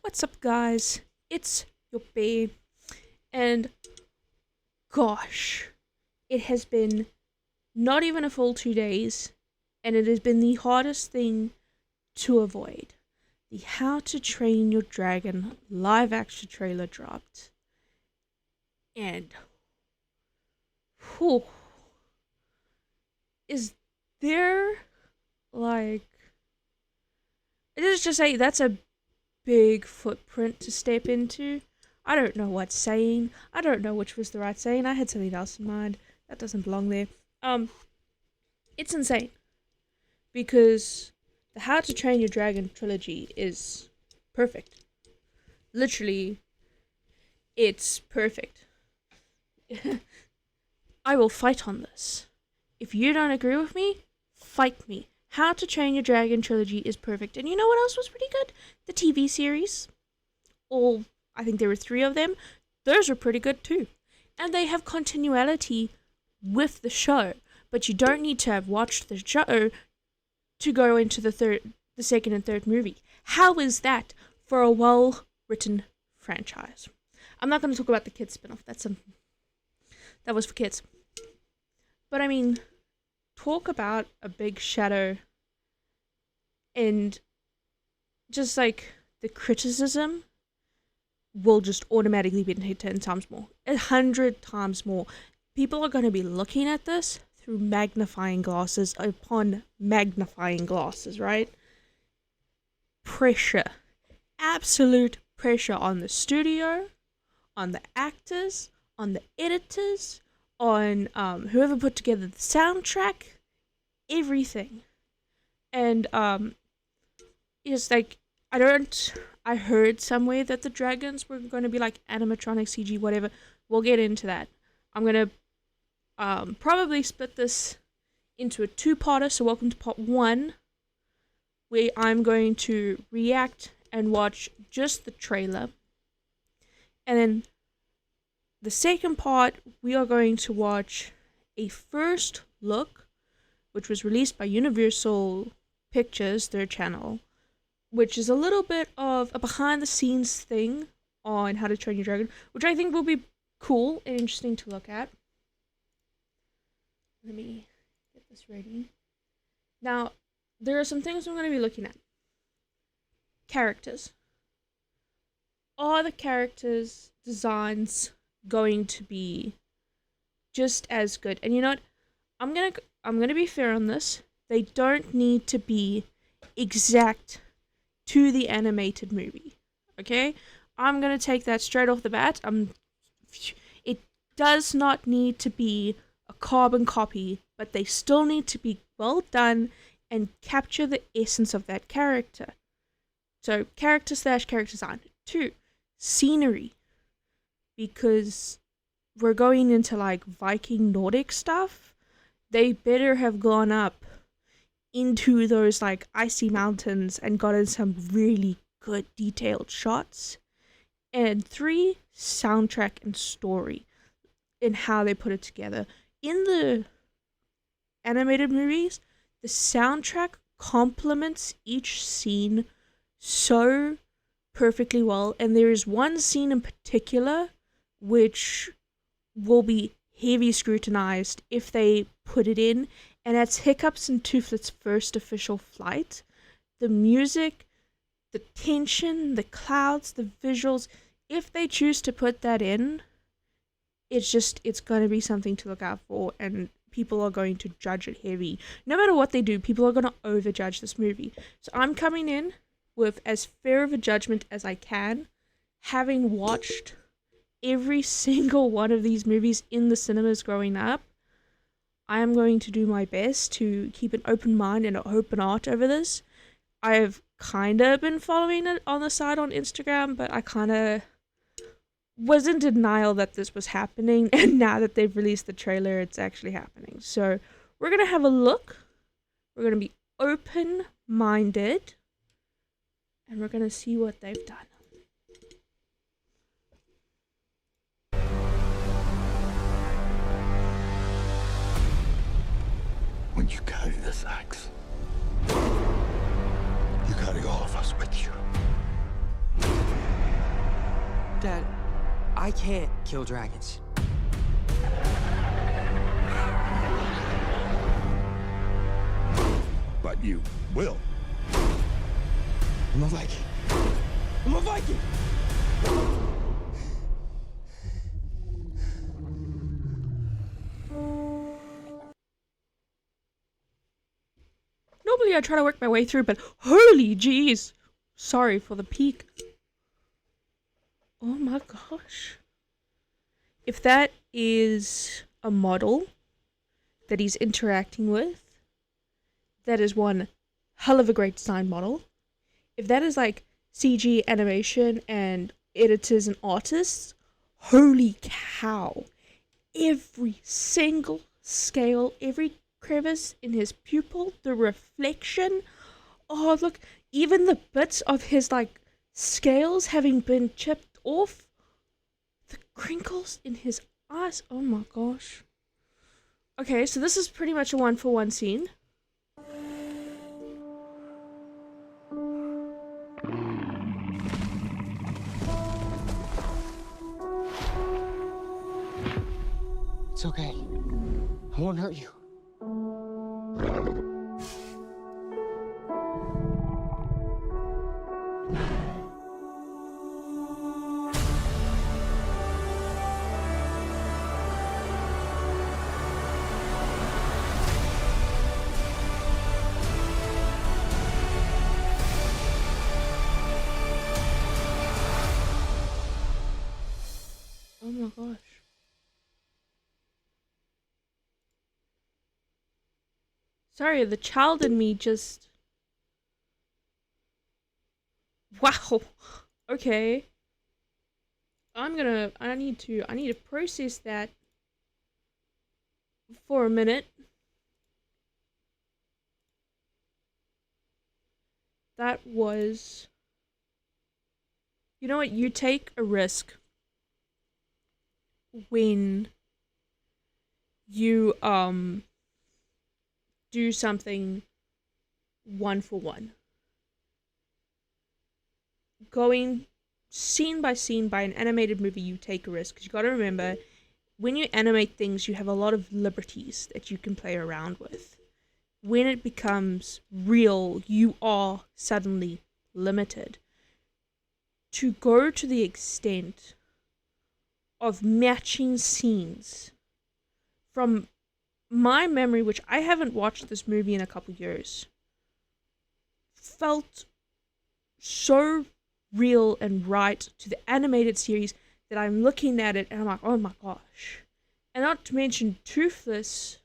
What's up, guys? It's your babe, and gosh, it has been not even a full 2 days, and it has been the hardest thing to avoid. The How to Train Your Dragon live action trailer dropped, and whew, is there like, let's just say that's a big footprint to step into. I don't know what saying. I don't know which was the right saying. I had something else in mind. That doesn't belong there. It's insane. Because the How to Train Your Dragon trilogy is perfect. Literally, it's perfect. I will fight on this. If you don't agree with me, fight me. How to Train Your Dragon trilogy is perfect. And you know what else was pretty good? The TV series. I think there were 3 of them. Those were pretty good too. And they have continuity with the show. But you don't need to have watched the show to go into the second and third movie. How is that for a well-written franchise? I'm not going to talk about the kids spin-off. That was for kids. But I mean, talk about a big shadow and just like the criticism will just automatically be 10 times more, 100 times more. People are going to be looking at this through magnifying glasses upon magnifying glasses, right? Pressure. Absolute pressure on the studio, on the actors, on the editors, on whoever put together the soundtrack, everything. And it's like, I heard somewhere that the dragons were going to be like animatronic CG, whatever. We'll get into that. I'm going to probably split this into a 2-parter, so welcome to part 1, where I'm going to react and watch just the trailer. And then the second part, we are going to watch a first look, which was released by Universal Pictures, their channel, which is a little bit of a behind-the-scenes thing on How to Train Your Dragon, which I think will be cool and interesting to look at. Let me get this ready. Now, there are some things I'm going to be looking at. Characters. Are the characters' designs going to be just as good? And you know what? I'm gonna be fair on this. They don't need to be exact to the animated movie. Okay? I'm gonna take that straight off the bat. It does not need to be a carbon copy, but they still need to be well done and capture the essence of that character. So, character/character design. 2, scenery. Because we're going into like Viking Nordic stuff. They better have gone up into those like icy mountains and gotten some really good detailed shots. And 3, soundtrack and story and how they put it together. In the animated movies, the soundtrack complements each scene so perfectly well, and there is one scene in particular which will be heavy scrutinized if they put it in, and that's Hiccups and Tooflet's first official flight. The music, the tension, the clouds, the visuals, if they choose to put that in, it's going to be something to look out for, and people are going to judge it heavy. No matter what they do, people are going to overjudge this movie. So I'm coming in with as fair of a judgment as I can, having watched every single one of these movies in the cinemas growing up. I am going to do my best to keep an open mind and an open heart over this. I've kind of been following it on the side on Instagram, but I kind of was in denial that this was happening, and now that they've released the trailer, it's actually happening. So we're going to have a look. We're going to be open-minded, and we're going to see what they've done. When you carry this axe, you carry all of us with you. Dad, I can't kill dragons. But you will. I'm a Viking. I'm a Viking! Normally I try to work my way through, but holy jeez. Sorry for the peak. Oh my gosh. If that is a model that he's interacting with, that is one hell of a great design model. If that is like CG animation and editors and artists, holy cow. Every single scale, every crevice in his pupil, the reflection. Oh, look, even the bits of his like scales having been chipped off. The crinkles in his eyes. Oh my gosh. Okay, so this is pretty much a 1-for-1 scene. It's okay. I won't hurt you. Oh my gosh. Sorry, the child in me just... Wow. Okay. I need to process that for a minute. That was... You know what? You take a risk when you do something 1-for-1. Going scene by scene by an animated movie, you take a risk. Because you got to remember, when you animate things, you have a lot of liberties that you can play around with. When it becomes real, you are suddenly limited. To go to the extent of matching scenes from my memory, which I haven't watched this movie in a couple years, felt so real and right to the animated series that I'm looking at it and I'm like, oh my gosh. And not to mention Toothless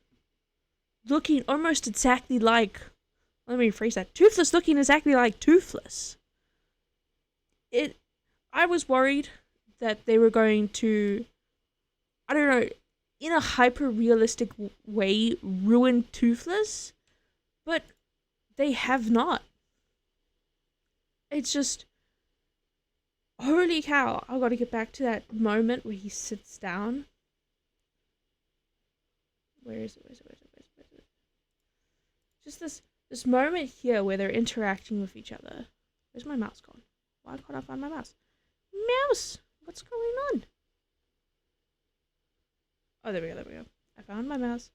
looking almost exactly like, let me rephrase that, Toothless looking exactly like Toothless. I was worried that they were going to, I don't know, in a hyper-realistic way, ruin Toothless, but they have not. It's just, holy cow, I gotta get back to that moment where he sits down. Where is it? Just this moment here where they're interacting with each other. Where's my mouse gone? Why can't I find my mouse? Mouse! What's going on? Oh, there we go. I found my mouse.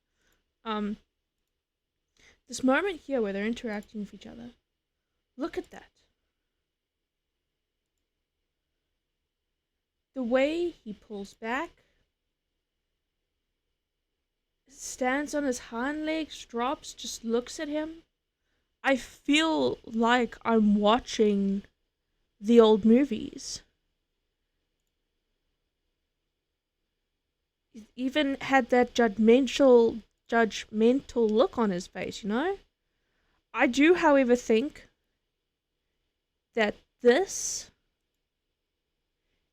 This moment here where they're interacting with each other. Look at that. The way he pulls back, stands on his hind legs, drops, just looks at him. I feel like I'm watching the old movies. He even had that judgmental look on his face, you know? I do, however, think that this,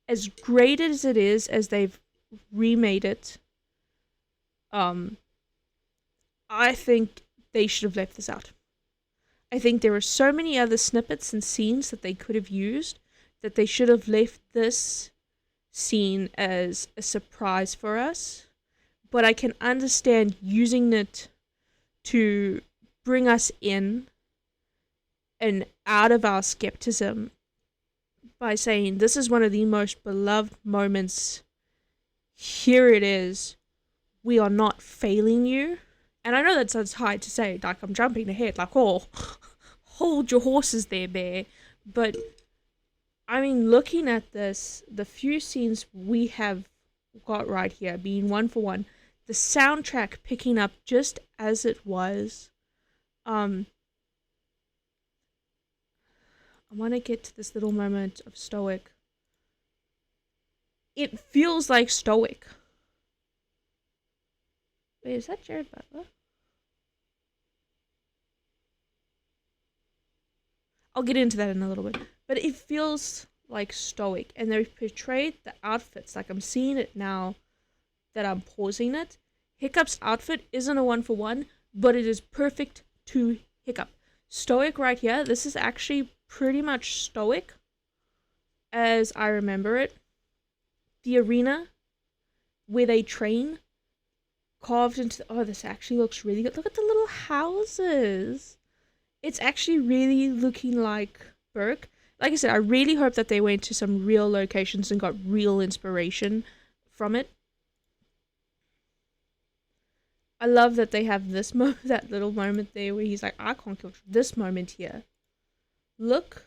as great as it is, as they've remade it, I think they should have left this out. I think there are so many other snippets and scenes that they could have used that they should have left this scene as a surprise for us. But I can understand using it to bring us in and out of our skepticism by saying this is one of the most beloved moments. Here it is. We are not failing you. And I know that sounds hard to say, like I'm jumping ahead, like, oh, hold your horses there, bear. But, I mean, looking at this, the few scenes we have got right here, being one for one, the soundtrack picking up just as it was. I want to get to this little moment of stoic. It feels like stoic. Wait, is that Jared Butler? I'll get into that in a little bit. But it feels like stoic. And they've portrayed the outfits. Like I'm seeing it now that I'm pausing it. Hiccup's outfit isn't a one for one, but it is perfect to Hiccup. Stoic right here. This is actually pretty much stoic as I remember it. The arena where they train carved into oh, this actually looks really good. Look at the little houses. It's actually really looking like Burke. Like I said, I really hope that they went to some real locations and got real inspiration from it. I love that they have this moment, that little moment there where he's like, I can't capture this moment here. Look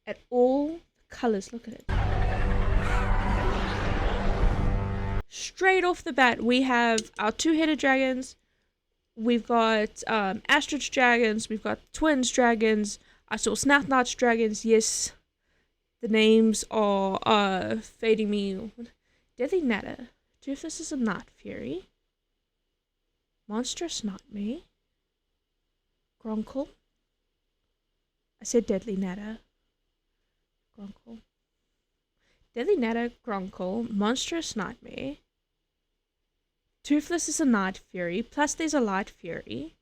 at all the colors. Look at it. Straight off the bat, we have our two-headed dragons. We've got ostrich dragons. We've got twins dragons. I saw snap-notch dragons. Yes, the names are fading me. Deadly Natter. Toothless is a night fury. Monstrous Nightmare. Gronkle. I said Deadly Natter. Gronkle. Deadly Natter, Gronkle, Monstrous Nightmare. Toothless is a Night Fury, plus there's a Light Fury.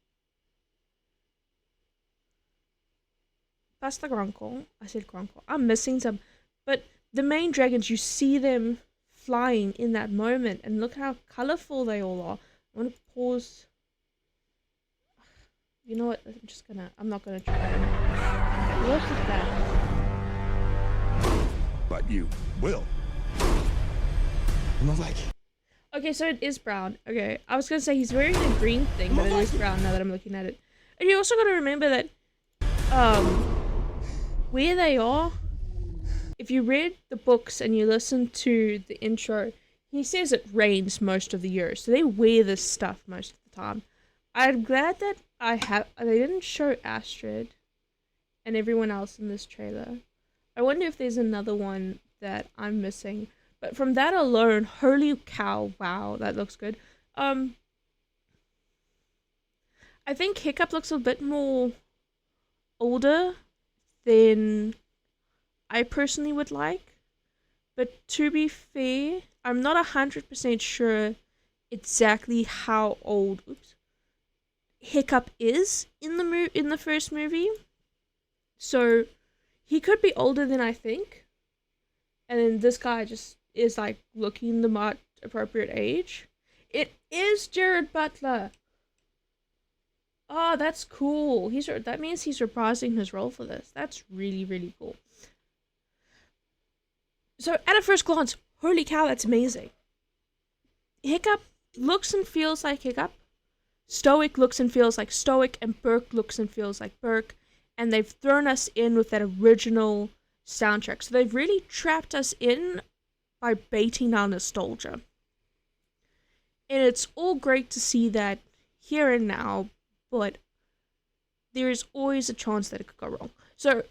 Plus the Gronkle. I said Gronkle. I'm missing some. But the main dragons, you see them flying in that moment. And look how colourful they all are. I want to pause. You know what? I'm not gonna try and look at that. But you will. I'm a Viking. Okay, so it is brown. Okay, I was gonna say he's wearing a green thing, but it is brown now that I'm looking at it. And you also gotta remember that, where they are, if you read the books and you listen to the intro, he says it rains most of the year, so they wear this stuff most of the time. I'm glad that they didn't show Astrid and everyone else in this trailer. I wonder if there's another one that I'm missing. But from that alone, holy cow, wow, that looks good. I think Hiccup looks a bit more older than I personally would like. But to be fair, I'm not 100% sure exactly how old Hiccup is in the first movie. So he could be older than I think. And then this guy just is like looking the appropriate age. It is Jared Butler. Oh, that's cool. That means he's reprising his role for this. That's really, really cool. So at a first glance, holy cow, that's amazing. Hiccup looks and feels like Hiccup. Stoic looks and feels like Stoic, and Burke looks and feels like Burke. And they've thrown us in with that original soundtrack. So they've really trapped us in by baiting our nostalgia. And it's all great to see that here and now, but there is always a chance that it could go wrong. So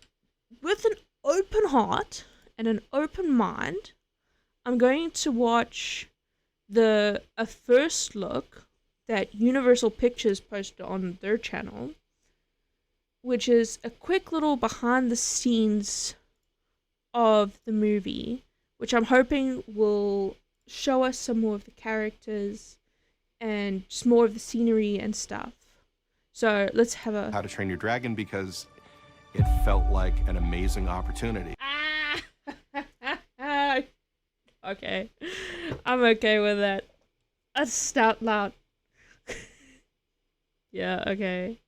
with an open heart and an open mind, I'm going to watch a first look that Universal Pictures posted on their channel, which is a quick little behind the scenes of the movie, which I'm hoping will show us some more of the characters and just more of the scenery and stuff. So let's have a... How to Train Your Dragon, because it felt like an amazing opportunity. Okay. I'm okay with that. That's out loud. Yeah, okay.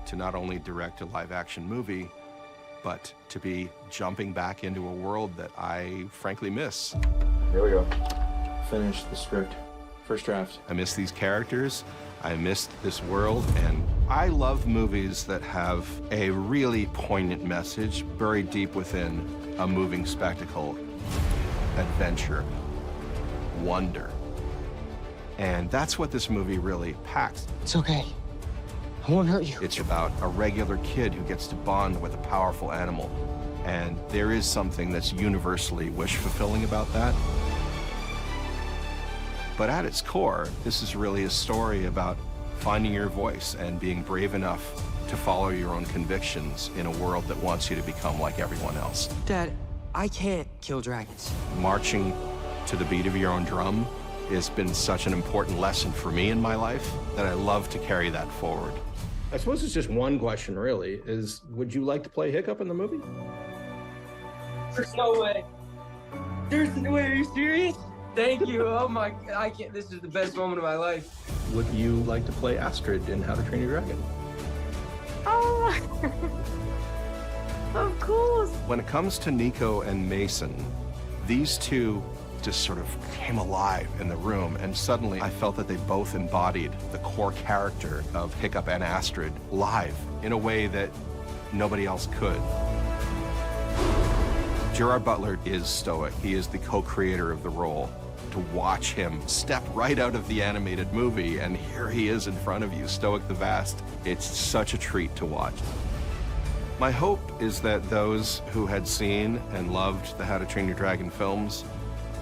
To not only direct a live-action movie, but to be jumping back into a world that I frankly miss. Here we go. Finish the script. First draft. I miss these characters, I missed this world, and I love movies that have a really poignant message buried deep within a moving spectacle, adventure, wonder. And that's what this movie really packs. It's okay. I won't hurt you. It's about a regular kid who gets to bond with a powerful animal. And there is something that's universally wish-fulfilling about that. But at its core, this is really a story about finding your voice and being brave enough to follow your own convictions in a world that wants you to become like everyone else. Dad, I can't kill dragons. Marching to the beat of your own drum has been such an important lesson for me in my life that I love to carry that forward. I suppose it's just one question, really, is would you like to play Hiccup in the movie? There's no way. There's no way. Are you serious? Thank you. Oh my, I can't. This is the best moment of my life. Would you like to play Astrid in How to Train Your Dragon? Oh, of course. When it comes to Nico and Mason, these two just sort of came alive in the room, and suddenly I felt that they both embodied the core character of Hiccup and Astrid live in a way that nobody else could. Gerard Butler is stoic. He is the co-creator of the role. To watch him step right out of the animated movie, and here he is in front of you, stoic the vast. It's such a treat to watch. My hope is that those who had seen and loved the How to Train Your Dragon films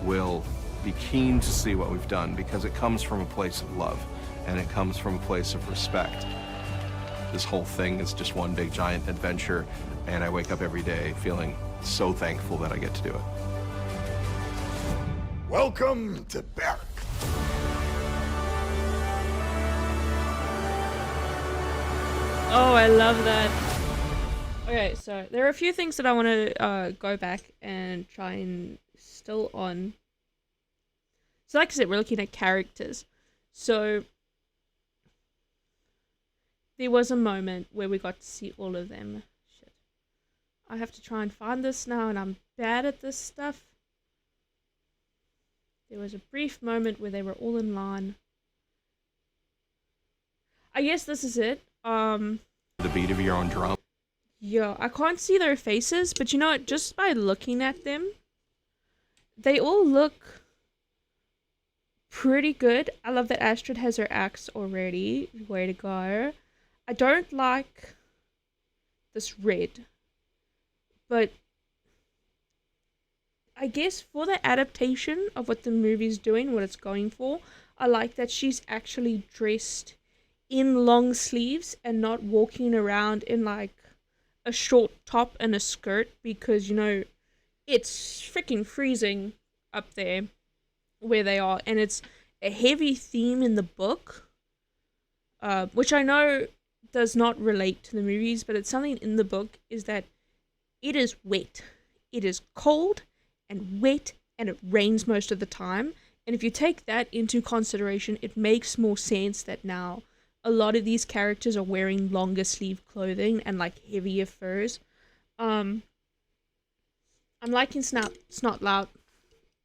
will be keen to see what we've done, because it comes from a place of love, and it comes from a place of respect. This whole thing is just one big giant adventure, and I wake up every day feeling so thankful that I get to do it. Welcome to Barrack. Oh, I love that. Okay, so there are a few things that I want to go back and try and still on. So like I said, we're looking at characters. So there was a moment where we got to see all of them. Shit. I have to try and find this now, and I'm bad at this stuff. There was a brief moment where they were all in line. I guess this is it. The beat of your own drum. Yeah, I can't see their faces, but you know what? Just by looking at them, they all look pretty good. I love that Astrid has her axe already. Way to go. I don't like this red, but I guess for the adaptation of what the movie's doing, what it's going for, I like that she's actually dressed in long sleeves and not walking around in like a short top and a skirt, because you know it's freaking freezing up there where they are, and it's a heavy theme in the book, which I know does not relate to the movies, but it's something in the book, is that it is wet, it is cold and wet, and it rains most of the time. And if you take that into consideration, it makes more sense that now a lot of these characters are wearing longer sleeve clothing and like heavier furs. I'm liking Snot Loud.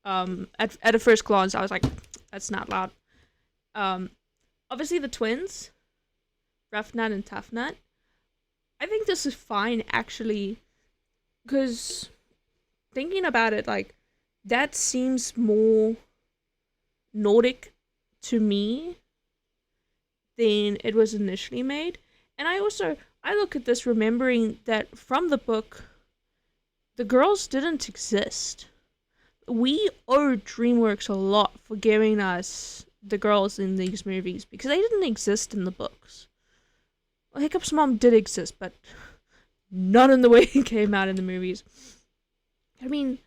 At a first glance, I was like, that's not loud. Obviously the twins, Rough Nut and Tough Nut. I think this is fine actually, because thinking about it, like, that seems more Nordic to me than it was initially made. And I look at this remembering that from the book, the girls didn't exist. We owe DreamWorks a lot for giving us the girls in these movies, because they didn't exist in the books. Well, Hiccup's mom did exist, but not in the way it came out in the movies. I mean,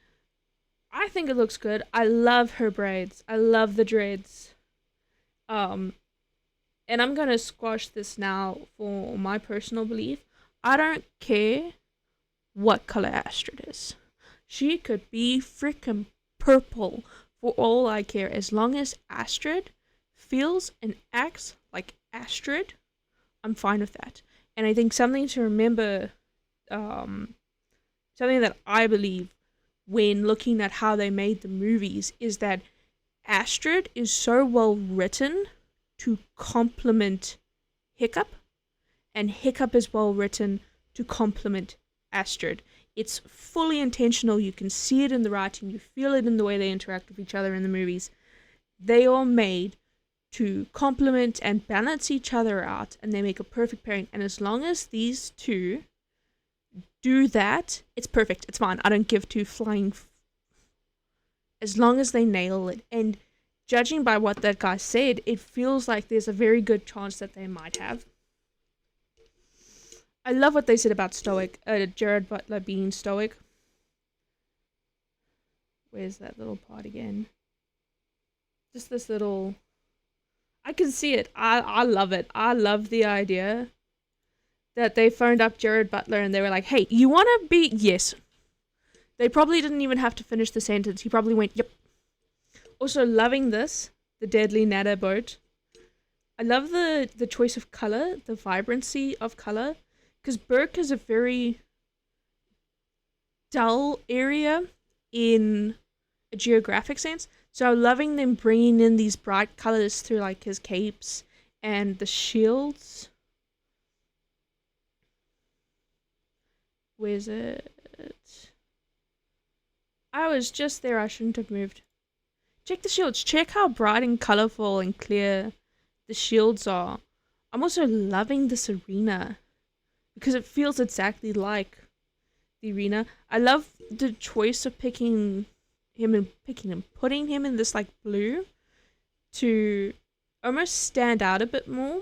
I think it looks good. I love her braids. I love the dreads. And I'm gonna squash this now for my personal belief. I don't care what color Astrid is. She could be freaking purple for all I care. As long as Astrid feels and acts like Astrid, I'm fine with that. And I think something to remember something that I believe when looking at how they made the movies is that Astrid is so well written to complement Hiccup, and Hiccup is well written to complement Astrid. It's fully intentional. You can see it in the writing. You feel it in the way they interact with each other in the movies. They are made to complement and balance each other out, and they make a perfect pairing. And as long as these two do that, it's perfect. It's fine. I don't give two flying as long as they nail it. And judging by what that guy said, it feels like there's a very good chance that they might have. I love what they said about Stoic, Jared Butler being Stoic. Where's that little part again? Just this little... I can see it. I love it. I love the idea that they phoned up Jared Butler and they were like, hey, you want to be... Yes. They probably didn't even have to finish the sentence. He probably went, yep. Also, loving this, the Deadly Nada boat. I love the choice of color, the vibrancy of color, because Burke is a very dull area in a geographic sense. So I'm loving them bringing in these bright colors through like his capes and the shields. Where's it? I was just there. I shouldn't have moved. Check the shields. Check how bright and colorful and clear the shields are. I'm also loving this arena because it feels exactly like the arena. I love the choice of picking him and putting him in this like blue to almost stand out a bit more.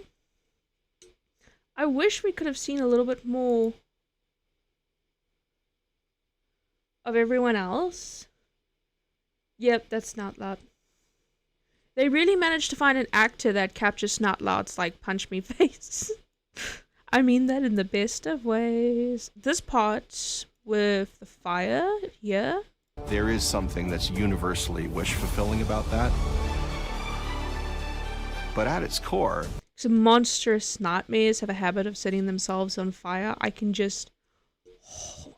I wish we could have seen a little bit more of everyone else. Yep, that's Snotlout. They really managed to find an actor that captures Snotlout's like punch me face. I mean that in the best of ways. This part with the fire here. There is something that's universally wish-fulfilling about that. But at its core... So monstrous nightmares have a habit of setting themselves on fire. I can just...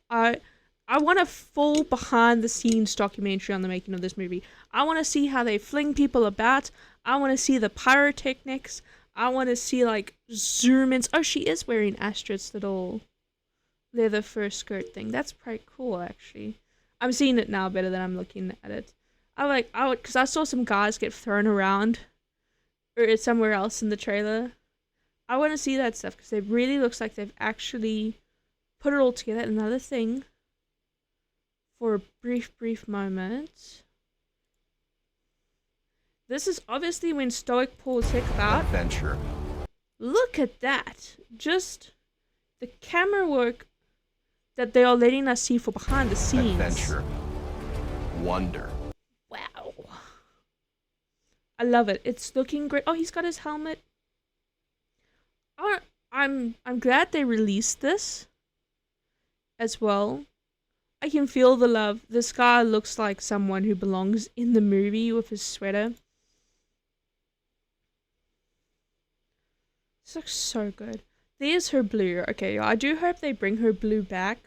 I want a full behind-the-scenes documentary on the making of this movie. I want to see how they fling people about. I want to see the pyrotechnics. I want to see, like, zoom-ins. Oh, she is wearing Astrid's little leather fur skirt thing. That's pretty cool, actually. I'm seeing it now better than I'm looking at it. Because I saw some guys get thrown around or somewhere else in the trailer. I want to see that stuff because it really looks like they've actually put it all together. Another thing, for a brief moment. This is obviously when Stoic pulls Hiccup out. Adventure. Look at that. Just the camera work that they are letting us see for behind the scenes. Adventure. Wonder. Wow. I love it. It's looking great. Oh, he's got his helmet. Oh, I'm glad they released this as well. I can feel the love. This guy looks like someone who belongs in the movie with his sweater. This looks so good. There's her blue. Okay, I do hope they bring her blue back,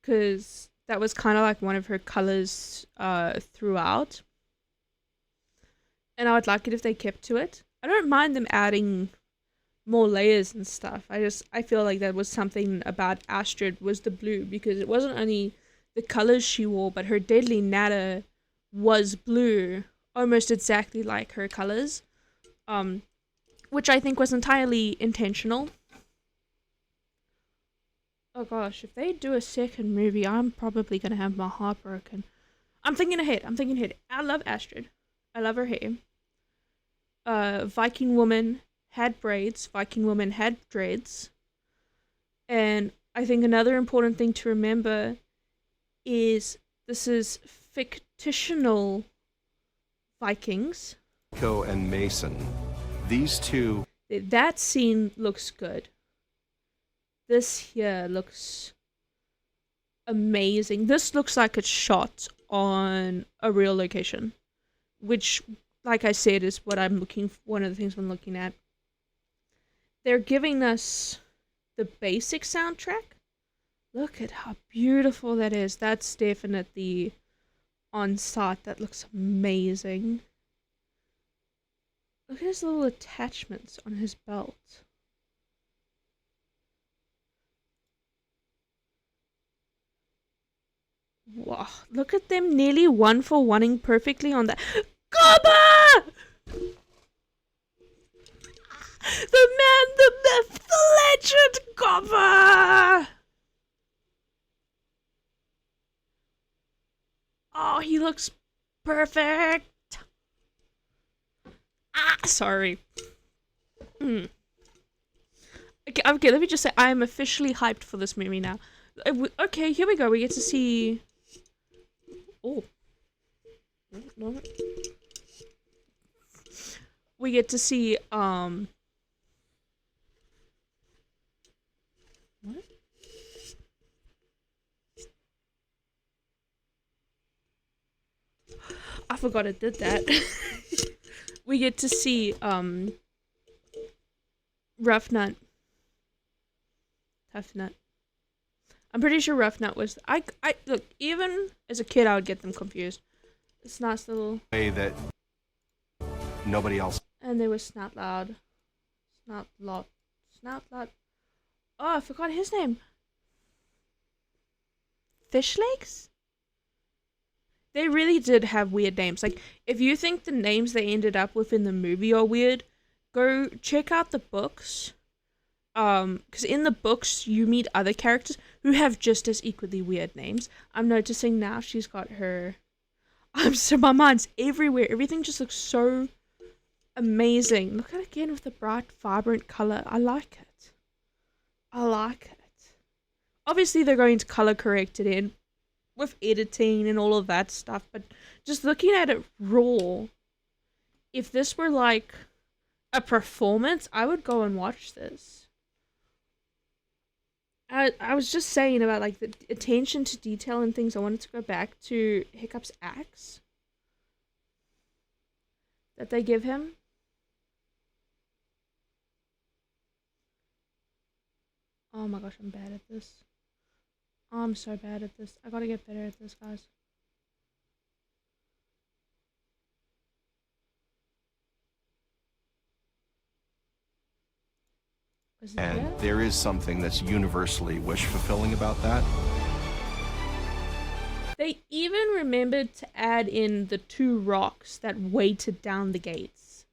because that was kind of like one of her colors throughout. And I would like it if they kept to it. I don't mind them adding more layers and stuff. I feel like that was something about Astrid was the blue, because it wasn't only the colors she wore, but her Deadly Nada was blue, almost exactly like her colors, which I think was entirely intentional. Oh gosh, if they do a second movie, I'm probably gonna have my heart broken. I'm thinking ahead. I love Astrid. I love her hair. Viking woman had braids. Viking woman had dreads. And I think another important thing to remember is this is fictional Vikings. Nico and Mason. These two... That scene looks good. This here looks amazing. This looks like it's shot on a real location, which, like I said, is what I'm looking for. One of the things I'm looking at. They're giving us the basic soundtrack, Look at how beautiful that is. That's definitely on site. That looks amazing. Look at his little attachments on his belt. Wow, look at them nearly one for oneing perfectly on that. Gobba! The man, the myth, the legend, Gobba! Oh, he looks perfect. Sorry. Okay, let me just say, I am officially hyped for this movie now. Okay, here we go. We get to see... Oh. No. We get to see, What? I forgot it did that. We get to see, Rough Nut. Tough Nut. I'm pretty sure Rough Nut was... I look, even as a kid, I would get them confused. This nice little... way that nobody else. And there was Snout Loud. Snout Loud. Oh, I forgot his name. Fish Legs? They really did have weird names. Like, if you think the names they ended up with in the movie are weird, go check out the books. Because in the books, you meet other characters who have just as equally weird names. I'm noticing now she's got her... so my mind's everywhere. Everything just looks so amazing. Look at it again with the bright, vibrant color. I like it. I like it. Obviously, they're going to color correct it in with editing and all of that stuff, but just looking at it raw, if this were like a performance, I would go and watch this. I was just saying about like the attention to detail and things. I wanted to go back to Hiccup's axe that they give him. Oh my gosh, I'm bad at this. I'm so bad at this. I gotta get better at this, guys. And there is something that's universally wish-fulfilling about that. They even remembered to add in the 2 rocks that weighted down the gates.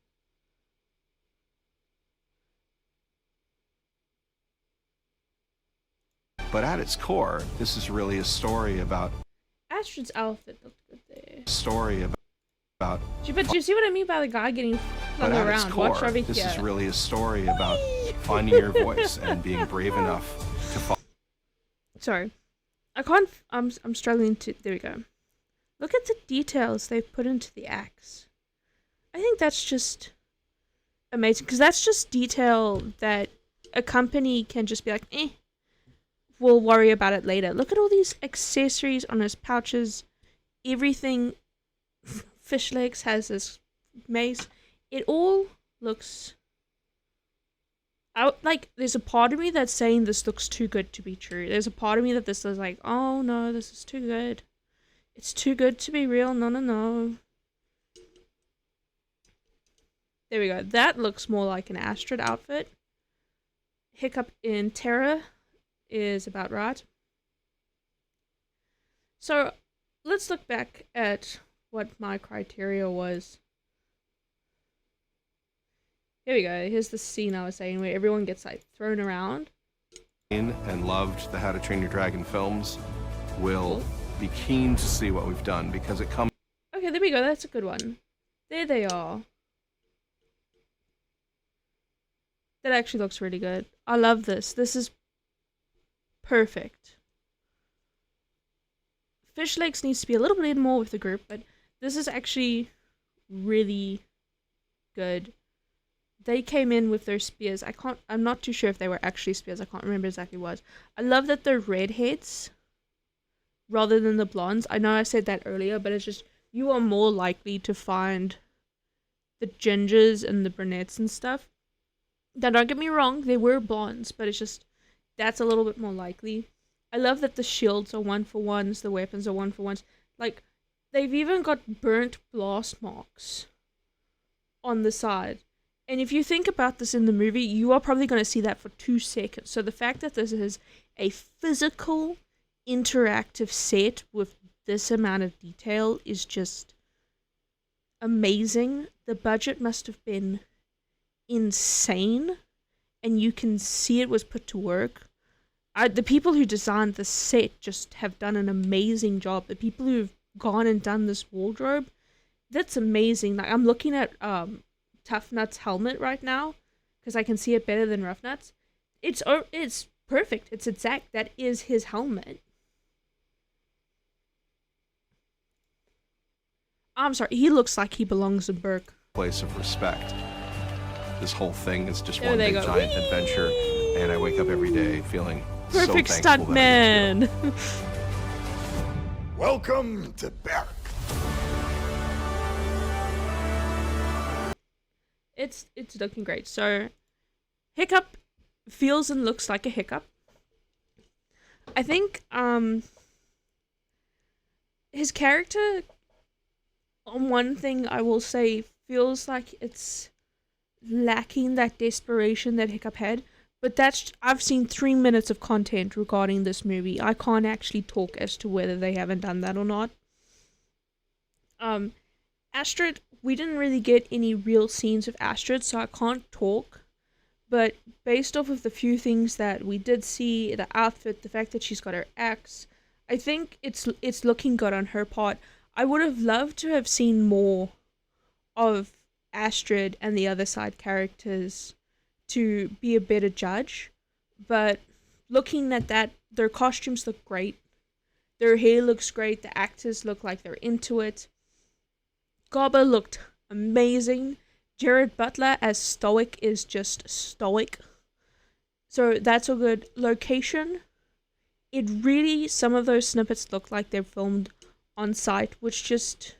But at its core, this is really a story about... Astrid's outfit looked good there. But do you see what I mean by the guy getting flung at its around? core, Watch over this here. is really a story about finding your voice and being brave enough to follow. Sorry. I can't... I'm struggling to... There we go. Look at the details they've put into the axe. I think that's just amazing. Because that's just detail that a company can just be like, we'll worry about it later. Look at all these accessories on his pouches. Everything. Fish Legs has this mace. It all looks... there's a part of me that's saying this looks too good to be true. There's a part of me that this is like, oh no, this is too good. It's too good to be real. No. There we go. That looks more like an Astrid outfit. Hiccup in Terra is about right. So let's look back at what my criteria was. Here we go. Here's the scene I was saying where everyone gets like thrown around. And loved the How to Train Your Dragon films will be keen to see what we've done because it comes... Okay, there we go. That's a good one. There they are. That actually looks really good. I love this. This is perfect. Fish Legs needs to be a little bit more with the group, but this is actually really good. They came in with their spears. I'm not too sure if they were actually spears. I can't remember exactly what it was. I love that they're redheads rather than the blondes. I know I said that earlier, but it's just you are more likely to find the gingers and the brunettes and stuff. Now, don't get me wrong, they were blondes, but it's just that's a little bit more likely. I love that the shields are 1-for-1s, the weapons are 1-for-1s. Like, they've even got burnt blast marks on the side. And if you think about this in the movie, you are probably going to see that for 2 seconds. So the fact that this is a physical, interactive set with this amount of detail is just amazing. The budget must have been insane, and you can see it was put to work. The people who designed the set just have done an amazing job. The people who've gone and done this wardrobe, that's amazing. Like, I'm looking at Tough Nut's helmet right now because I can see it better than Rough Nut's. It's perfect. It's exact. That is his helmet. I'm sorry. He looks like he belongs in Burke. Place of respect. This whole thing is just There one they big go. giant adventure, and I wake up every day feeling Perfect so stunt thankful that I get to do it. man. Welcome to Barrack. It's looking great. So, Hiccup feels and looks like a Hiccup. I think his character, on one thing I will say, feels like it's lacking that desperation that Hiccup had. But I've seen 3 minutes of content regarding this movie. I can't actually talk as to whether they haven't done that or not. Astrid, we didn't really get any real scenes of Astrid, so I can't talk. But based off of the few things that we did see, the outfit, the fact that she's got her axe, I think it's looking good on her part. I would have loved to have seen more of Astrid and the other side characters to be a better judge. But looking at that, their costumes look great. Their hair looks great. The actors look like they're into it. Gobba looked amazing. Jared Butler as Stoic is just stoic. So that's all good. Location, it really, some of those snippets look like they're filmed on site, which just,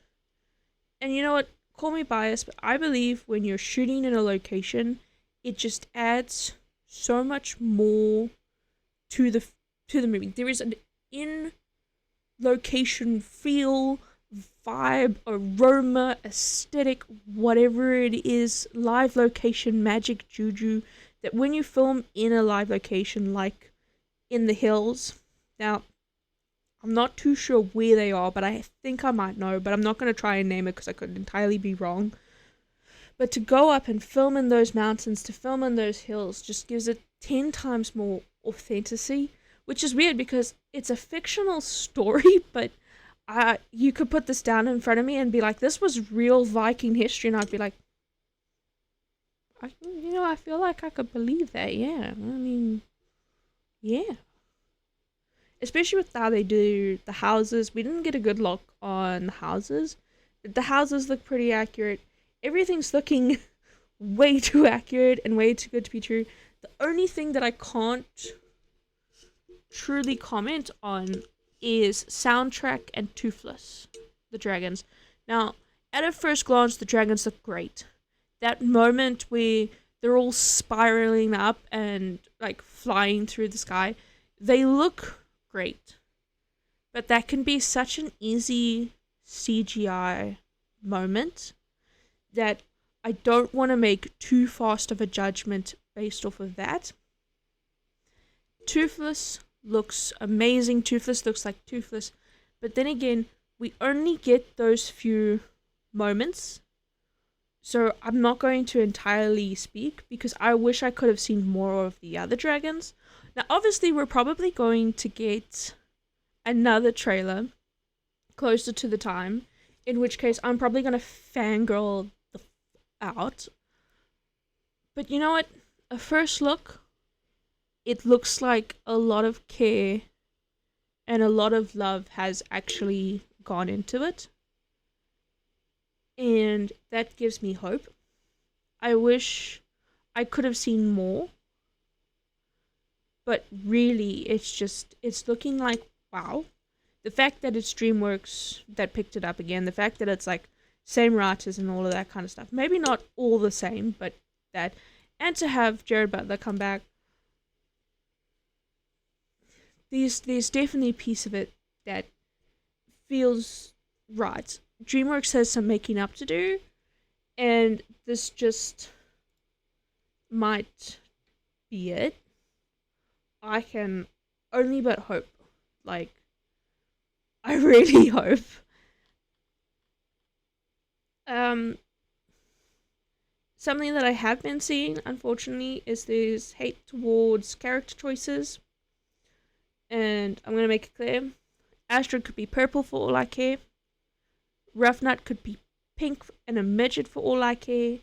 and you know what, call me biased, but I believe when you're shooting in a location, it just adds so much more to the movie. There is an in-location feel, vibe, aroma, aesthetic, whatever it is, live location, magic, juju, that when you film in a live location like in the hills, now, I'm not too sure where they are, but I think I might know, but I'm not going to try and name it because I could entirely be wrong. But to go up and film in those mountains, to film in those hills, just gives it 10 times more authenticity, which is weird because it's a fictional story, but you could put this down in front of me and be like, this was real Viking history, and I'd be like, I feel like I could believe that, yeah. I mean, yeah. Especially with how they do the houses. We didn't get a good look on the houses. The houses look pretty accurate. Everything's looking way too accurate and way too good to be true. The only thing that I can't truly comment on is soundtrack and Toothless, the dragons. Now, at a first glance, the dragons look great. That moment where they're all spiraling up and like flying through the sky, they look great. But that can be such an easy CGI moment that I don't want to make too fast of a judgment based off of that. Toothless looks amazing. Toothless looks like Toothless. But then again, we only get those few moments. So I'm not going to entirely speak because I wish I could have seen more of the other dragons. Now, obviously, we're probably going to get another trailer closer to the time, in which case I'm probably going to fangirl the out. But you know what? A first look, it looks like a lot of care and a lot of love has actually gone into it. And that gives me hope. I wish I could have seen more. But really, it's looking like, wow. The fact that it's DreamWorks that picked it up again, the fact that it's like same writers and all of that kind of stuff. Maybe not all the same, but that. And to have Jared Butler come back. there's definitely a piece of it that feels right. DreamWorks has some making up to do, and this just might be it. I can only but hope. Like, I really hope. Something that I have been seeing, unfortunately, is there's hate towards character choices. And I'm going to make it clear. Astrid could be purple for all I care. Roughnut could be pink and a midget for all I care.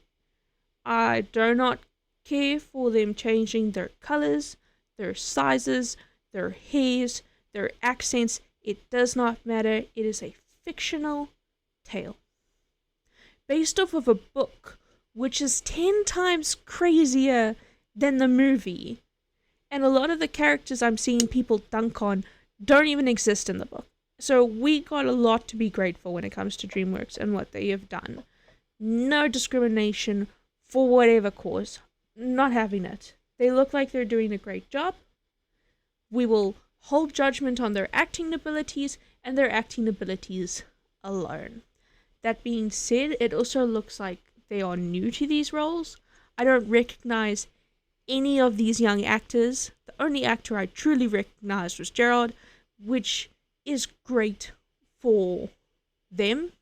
I do not care for them changing their colours, their sizes, their hairs, their accents. It does not matter. It is a fictional tale. Based off of a book, which is 10 times crazier than the movie. And a lot of the characters I'm seeing people dunk on don't even exist in the book. So we got a lot to be grateful when it comes to DreamWorks and what they have done. No discrimination for whatever cause. Not having it. They look like they're doing a great job. We will hold judgment on their acting abilities and their acting abilities alone. That being said, it also looks like they are new to these roles. I don't recognize any of these young actors. The only actor I truly recognized was Gerald, which is great for them.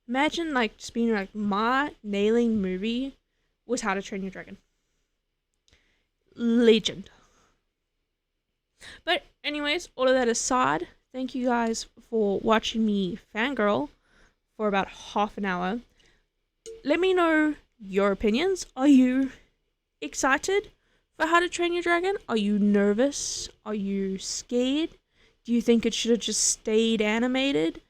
Imagine like just being like, my nailing movie was How to Train Your Dragon. Legend. But anyways, all of that aside, thank you guys for watching me fangirl for about half an hour. Let me know your opinions. Are you excited for How to Train Your Dragon? Are you nervous? Are you scared? Do you think it should have just stayed animated?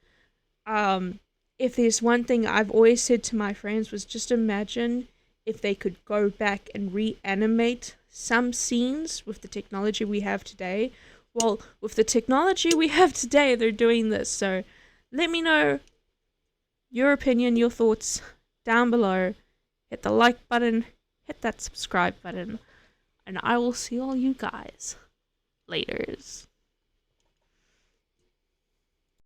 If there's one thing I've always said to my friends was just imagine if they could go back and reanimate some scenes with the technology we have today. Well, with the technology we have today, they're doing this. So let me know your opinion, your thoughts down below. Hit the like button, hit that subscribe button, and I will see all you guys laters.